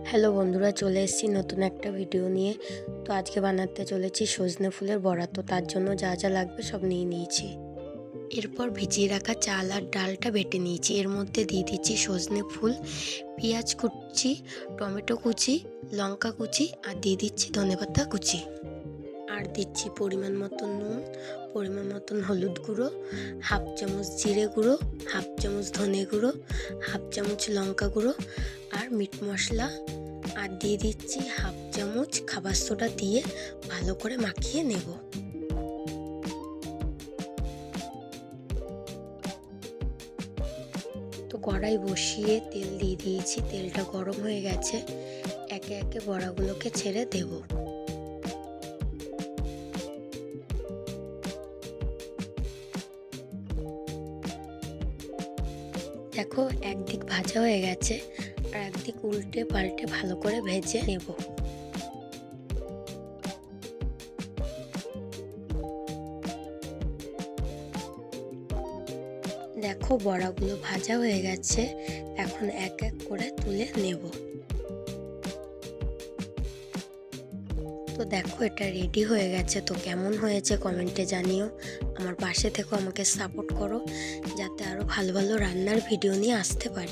Hello বন্ধুরা, চলে এসেছি নতুন একটা ভিডিও নিয়ে। তো আজকে বানাতে চলেছি সজনে ফুলের বড়া। তো তার জন্য যা যা লাগবে সব নিয়ে নিয়েছি। এরপর ভিজিয়ে রাখা চাল আর ডালটা বেটে নিয়েছি। এর মধ্যে দিয়ে দিচ্ছি সজনে ফুল, পেঁয়াজ কুচি, টমেটো কুচি, লঙ্কা কুচি আর দিয়ে দিচ্ছি ধনেপাতা কুচি। আর দিচ্ছি পরিমাণ মতন নুন, পরিমাণ মতন হলুদ গুঁড়ো, হাফ চামচ জিরে গুঁড়ো, হাফ চামচ ধনে গুঁড়ো, হাফ চামচ লঙ্কা গুঁড়ো আর মিট মশলা। আর দিয়ে দিচ্ছি হাফ চামচ খাবার সোডা দিয়ে ভালো করে মাখিয়ে নেব। তো কড়াই বসিয়ে তেল দিয়ে দিয়েছি, তেলটা গরম হয়ে গেছে। একে একে বড়াগুলোকে ছেড়ে দেব। দেখো, একদিক ভাজা হয়ে গেছে আর একদিক উল্টে পাল্টে ভালো করে ভেজে নেব। দেখো, বড়াগুলো ভাজা হয়ে গেছে, এখন এক এক করে তুলে নেব। তো দেখো, এটা রেডি হয়ে গেছে। তো কেমন হয়েছে কমেন্টে জানিও। আমার পাশে থেকো, আমাকে সাপোর্ট করো যাতে আরও ভালো ভালো রান্নার ভিডিও নিয়ে আসতে পারি।